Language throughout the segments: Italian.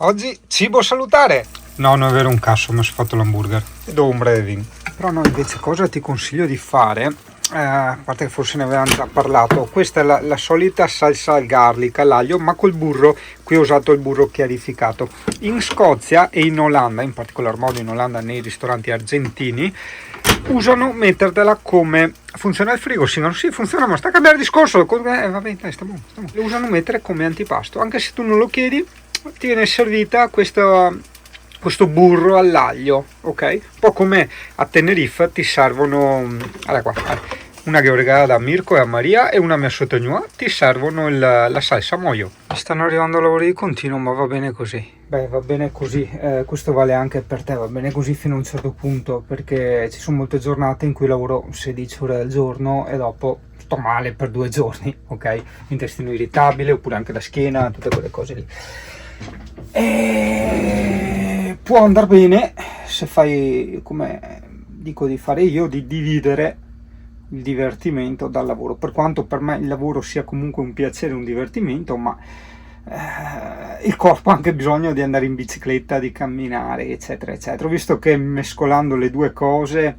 Oggi cibo salutare. No, non è vero un cazzo, mi sono fatto l'hamburger e do un brevin. Però no, invece cosa ti consiglio di fare? A parte che forse ne avevamo già parlato, questa è la solita salsa al garlic, all'aglio, ma col burro. Qui ho usato il burro chiarificato. In Scozia e in Olanda, in particolar modo in Olanda nei ristoranti argentini, usano mettertela come... Funziona il frigo? Sì, funziona, ma sta a cambiare discorso. Vabbè, dai, sta buono. Lo usano mettere come antipasto, anche se tu non lo chiedi, ti viene servita questo burro all'aglio, ok? Un po' come a Tenerife ti servono, allora qua, una che ho regalato a Mirko e a Maria e una mia sottognua, ti servono la salsa moio. Stanno arrivando lavori di continuo, ma va bene così. Beh, va bene così, questo vale anche per te, va bene così fino a un certo punto, perché ci sono molte giornate in cui lavoro 16 ore al giorno e dopo sto male per 2 giorni, ok? Intestino irritabile, oppure anche la schiena, tutte quelle cose lì. E può andare bene se fai come dico di fare io, di dividere il divertimento dal lavoro, per quanto per me il lavoro sia comunque un piacere, un divertimento, ma il corpo ha anche bisogno di andare in bicicletta, di camminare, eccetera eccetera. Ho visto che mescolando le due cose,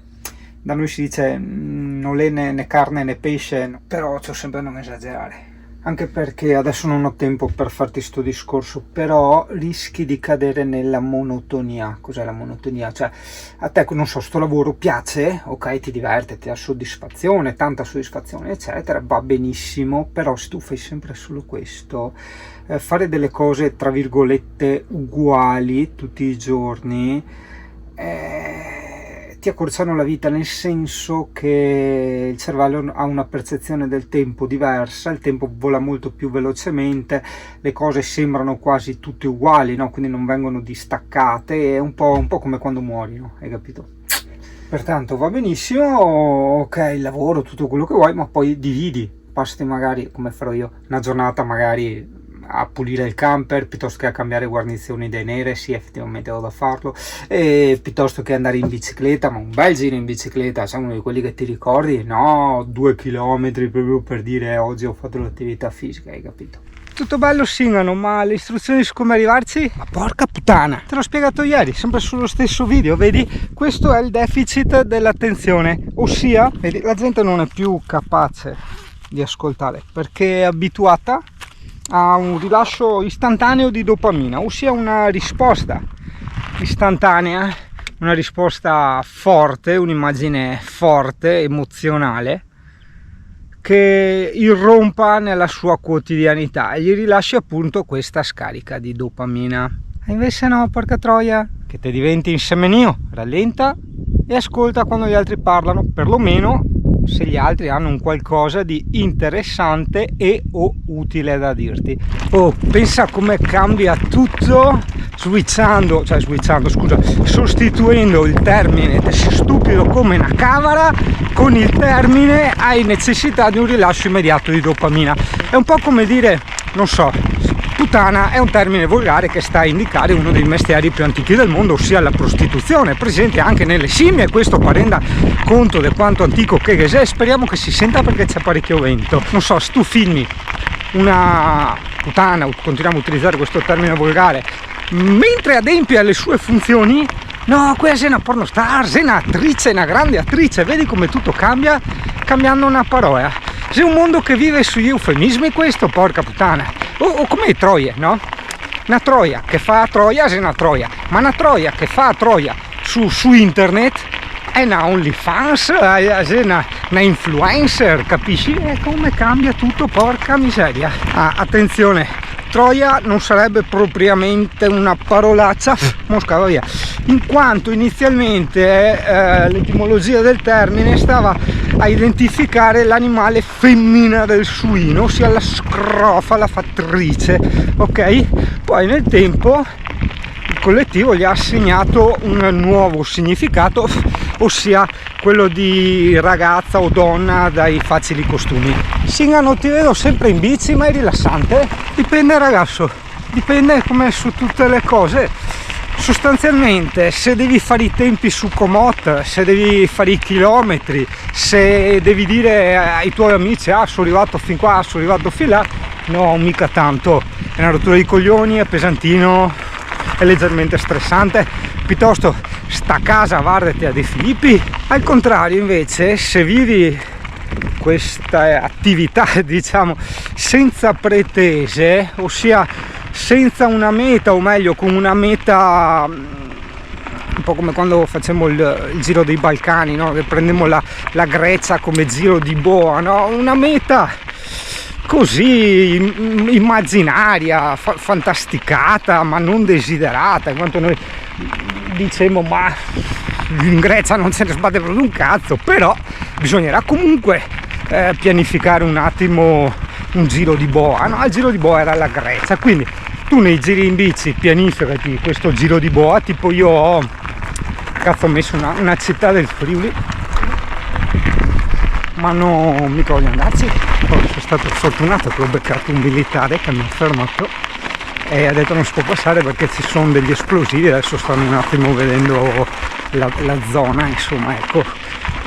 da noi si dice non è né carne né pesce, però c'ho sempre a non esagerare. Anche perché adesso non ho tempo per farti sto discorso, però rischi di cadere nella monotonia. Cos'è la monotonia? Cioè, a te, non so, sto lavoro piace, ok, ti diverte, ti dà soddisfazione, tanta soddisfazione, eccetera, va benissimo, però se tu fai sempre solo questo, fare delle cose, tra virgolette, uguali tutti i giorni, ti accorciano la vita, nel senso che il cervello ha una percezione del tempo diversa, il tempo vola molto più velocemente, le cose sembrano quasi tutte uguali, no? Quindi non vengono distaccate, è un po' come quando muori, no? Hai capito? Pertanto va benissimo, ok, il lavoro, tutto quello che vuoi, ma poi dividi, passi magari, come farò io, una giornata magari a pulire il camper piuttosto che a cambiare guarnizioni dei nere, sì, effettivamente ho da farlo, e piuttosto che andare in bicicletta, ma un bel giro in bicicletta, sai, uno di quelli che ti ricordi, no, 2 chilometri proprio per dire oggi ho fatto l'attività fisica, hai capito? Tutto bello Singano, ma le istruzioni su come arrivarci? Ma porca puttana! Te l'ho spiegato ieri, sempre sullo stesso video, vedi? Questo è il deficit dell'attenzione, ossia, vedi, la gente non è più capace di ascoltare perché è abituata a un rilascio istantaneo di dopamina, ossia una risposta istantanea, una risposta forte, un'immagine forte, emozionale, che irrompa nella sua quotidianità e gli rilasci appunto questa scarica di dopamina. E invece no, porca troia, che te diventi insemenio, rallenta e ascolta quando gli altri parlano, perlomeno se gli altri hanno un qualcosa di interessante e o utile da dirti. Oh, pensa come cambia tutto sostituendo il termine "te sei stupido come una cavara" con il termine "hai necessità di un rilascio immediato di dopamina". È un po' come dire, non so, puttana è un termine volgare che sta a indicare uno dei mestieri più antichi del mondo, ossia la prostituzione, presente anche nelle scimmie. Questo per renda conto di quanto antico che è. Speriamo che si senta perché c'è parecchio vento. Non so, se tu filmi una puttana, continuiamo a utilizzare questo termine volgare, mentre adempie alle sue funzioni, no, questa è una pornostar, è un'attrice, una grande attrice. Vedi come tutto cambia cambiando una parola. C'è un mondo che vive sugli eufemismi questo, porca puttana. O come troie, no? Una troia che fa a Troia è una troia, ma una troia che fa a Troia su internet è una OnlyFans, è una influencer, capisci? E come cambia tutto, porca miseria. Attenzione, troia non sarebbe propriamente una parolaccia, mosca, va via, in quanto inizialmente l'etimologia del termine stava a identificare l'animale femmina del suino, ossia la scrofa, la fattrice, ok? Poi nel tempo il collettivo gli ha assegnato un nuovo significato, ossia quello di ragazza o donna dai facili costumi. Singano, ti vedo sempre in bici, ma è rilassante? Dipende ragazzo, dipende, come su tutte le cose. Sostanzialmente, se devi fare i tempi su Komoot, se devi fare i chilometri, se devi dire ai tuoi amici sono arrivato fin qua, sono arrivato fin là, no, mica tanto, è una rottura di coglioni, è pesantino, è leggermente stressante. Piuttosto sta a casa, guardati a De Filippi. Al contrario invece, se vivi questa attività diciamo senza pretese, ossia senza una meta, o meglio con una meta un po' come quando facciamo il giro dei Balcani, no? Che prendemmo la Grecia come giro di boa, no? Una meta così immaginaria, fantasticata, ma non desiderata, in quanto noi dicemmo ma in Grecia non se ne sbatte proprio un cazzo, però bisognerà comunque pianificare un attimo un giro di boa, no? Il giro di boa era la Grecia, quindi tu nei giri in bici pianificati questo giro di boa, tipo io ho messo una città del Friuli, ma non mica voglio andarci. Poi sono stato fortunato che ho beccato un militare che mi ha fermato e ha detto non si può passare perché ci sono degli esplosivi, adesso stanno un attimo vedendo la zona, insomma, ecco.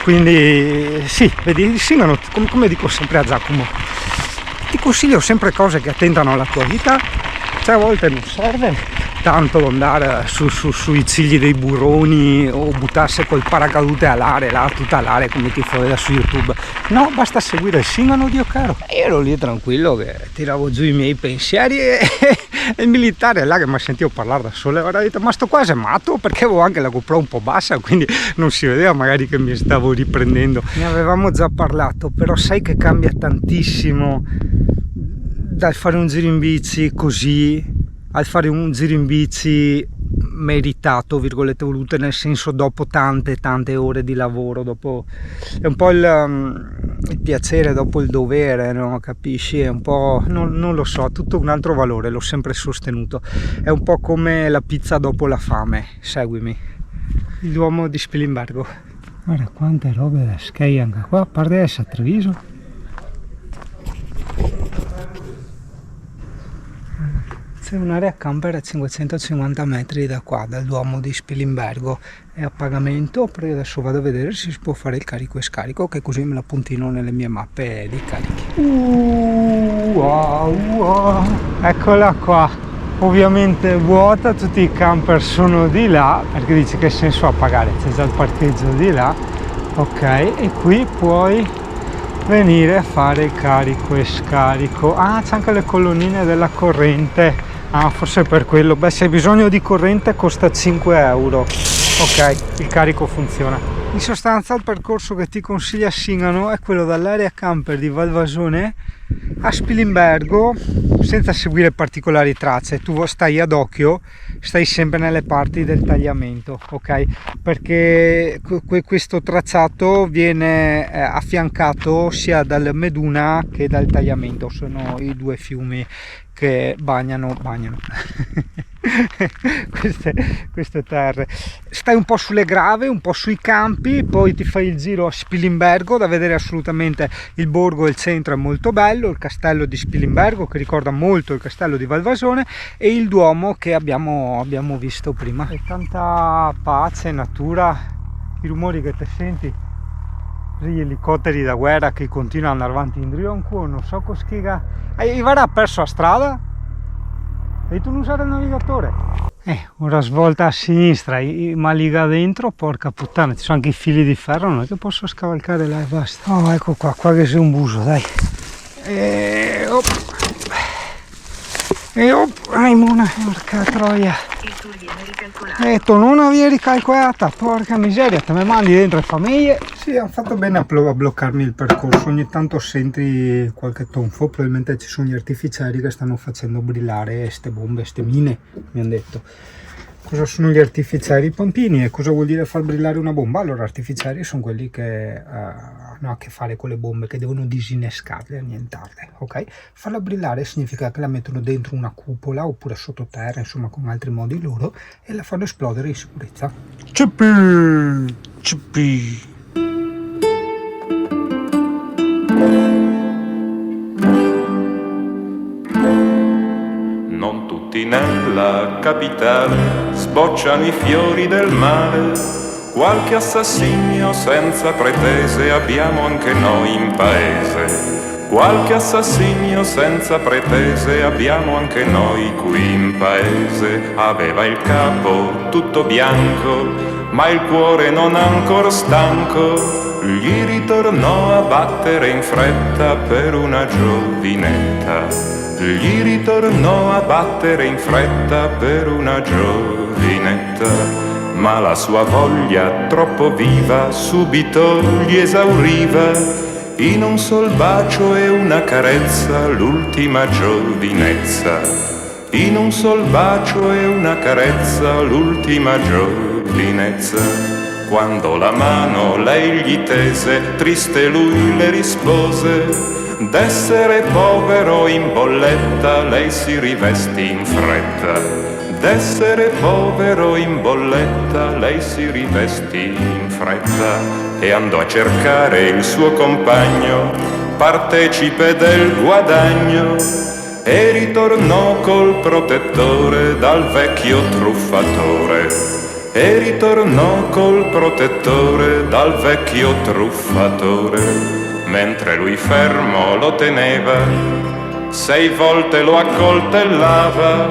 Quindi sì, vedi, Singano, come dico sempre a Giacomo, ti consiglio sempre cose che attentano alla tua vita, cioè a volte non serve tanto andare sui cigli dei burroni o buttarsi col paracadute all'aria, là, tutta all'aria come ti fa vedere su YouTube. No, basta seguire il Singano, Dio caro. E io ero lì tranquillo che tiravo giù i miei pensieri e il militare là che mi ha sentito parlare da solo e ha detto ma sto qua è matto, perché avevo anche la GoPro un po' bassa, quindi non si vedeva magari che mi stavo riprendendo. Ne avevamo già parlato, però sai che cambia tantissimo dal fare un giro in bici così al fare un giro in bici meritato, virgolette volute, nel senso dopo tante ore di lavoro, dopo è un po' il piacere dopo il dovere, no? Capisci? È un po', non lo so, ha tutto un altro valore, l'ho sempre sostenuto, è un po' come la pizza dopo la fame, seguimi. Il Duomo di Spilimbergo, guarda quante robe da ski anche qua, a parte essere a Treviso. C'è un'area camper a 550 metri da qua, dal Duomo di Spilimbergo, è a pagamento, però adesso vado a vedere se si può fare il carico e scarico, che così me la puntino nelle mie mappe di carichi. Wow. Eccola qua, ovviamente vuota, tutti i camper sono di là, perché dice che senso ha pagare, c'è già il parcheggio di là, ok, e qui puoi venire a fare il carico e scarico. Ah, c'è anche le colonnine della corrente. Ah, forse per quello. Beh, se hai bisogno di corrente costa 5 euro. Ok, il carico funziona. In sostanza il percorso che ti consiglia Singano è quello dall'area camper di Valvasone a Spilimbergo, senza seguire particolari tracce. Tu stai ad occhio, stai sempre nelle parti del tagliamento, ok? Perché questo tracciato viene affiancato sia dal Meduna che dal tagliamento, sono i due fiumi che bagnano queste terre. Stai un po' sulle grave, un po' sui campi, poi ti fai il giro a Spilimbergo, da vedere assolutamente il borgo e il centro è molto bello, il castello di Spilimbergo che ricorda molto il castello di Valvasone e il Duomo che abbiamo visto prima. È tanta pace, natura, i rumori che ti senti, gli elicotteri da guerra che continuano ad andare avanti in Drionco, non so cosa schiga. Ivara ha perso la strada e tu non usato il navigatore. Ora svolta a sinistra, ma liga dentro, porca puttana, ci sono anche i fili di ferro, non è che posso scavalcare là e basta. Oh, ecco qua che sei un buso, dai. Mona, porca troia. Non avevi ricalcolata, porca miseria, te me mandi dentro le famiglie. Sì, hanno fatto bene a bloccarmi il percorso, ogni tanto senti qualche tonfo, probabilmente ci sono gli artificieri che stanno facendo brillare ste bombe, ste mine, mi hanno detto. Cosa sono gli artificieri? Pampini. E cosa vuol dire far brillare una bomba? Allora, artificieri sono quelli che hanno a che fare con le bombe, che devono disinnescarle, annientarle, ok? Farla brillare significa che la mettono dentro una cupola oppure sottoterra, insomma, con altri modi loro, e la fanno esplodere in sicurezza. Cipi. Nella capitale sbocciano i fiori del male, qualche assassinio senza pretese abbiamo anche noi in paese. qualche assassinio senza pretese abbiamo anche noi qui in paese. Aveva il capo tutto bianco, ma il cuore non ancor stanco, gli ritornò a battere in fretta per una giovinetta. Gli ritornò a battere in fretta per una giovinetta, ma la sua voglia troppo viva subito gli esauriva, in un sol bacio e una carezza l'ultima giovinezza, in un sol bacio e una carezza l'ultima giovinezza. Quando la mano lei gli tese, triste lui le rispose, d'essere povero in bolletta lei si rivestì in fretta, d'essere povero in bolletta lei si rivestì in fretta e andò a cercare il suo compagno, partecipe del guadagno, e ritornò col protettore dal vecchio truffatore. E ritornò col protettore dal vecchio truffatore. Mentre lui fermo lo teneva, 6 volte lo accoltellava.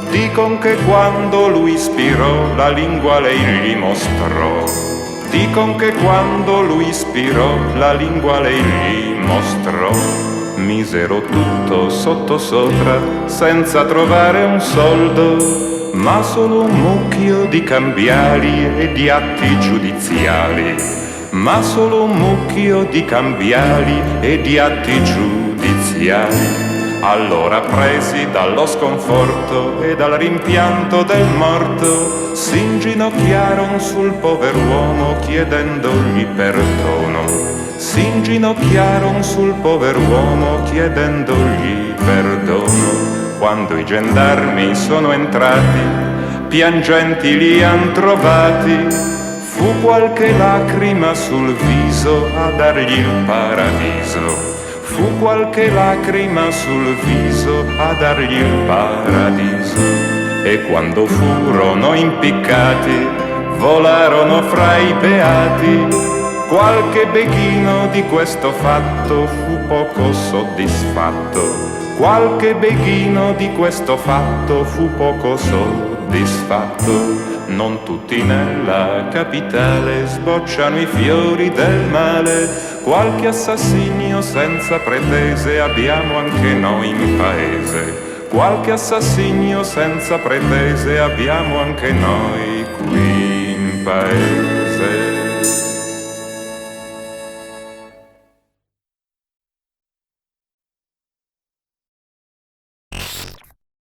Dicon che quando lui ispirò la lingua lei gli mostrò. Dicon che quando lui ispirò la lingua lei gli mostrò. Misero tutto sotto sopra senza trovare un soldo, ma solo un mucchio di cambiali e di atti giudiziali, ma solo un mucchio di cambiali e di atti giudiziali. Allora presi dallo sconforto e dal rimpianto del morto, s'inginocchiarono sul pover'uomo chiedendogli perdono. S'inginocchiarono sul pover'uomo chiedendogli perdono. Quando i gendarmi sono entrati, piangenti li han trovati, fu qualche lacrima sul viso a dargli il paradiso. Fu qualche lacrima sul viso a dargli il paradiso. E quando furono impiccati, volarono fra i beati. Qualche beghino di questo fatto fu poco soddisfatto. Qualche beghino di questo fatto fu poco soddisfatto. Non tutti nella capitale sbocciano i fiori del male. Qualche assassinio senza pretese abbiamo anche noi in paese. Qualche assassinio senza pretese abbiamo anche noi qui in paese.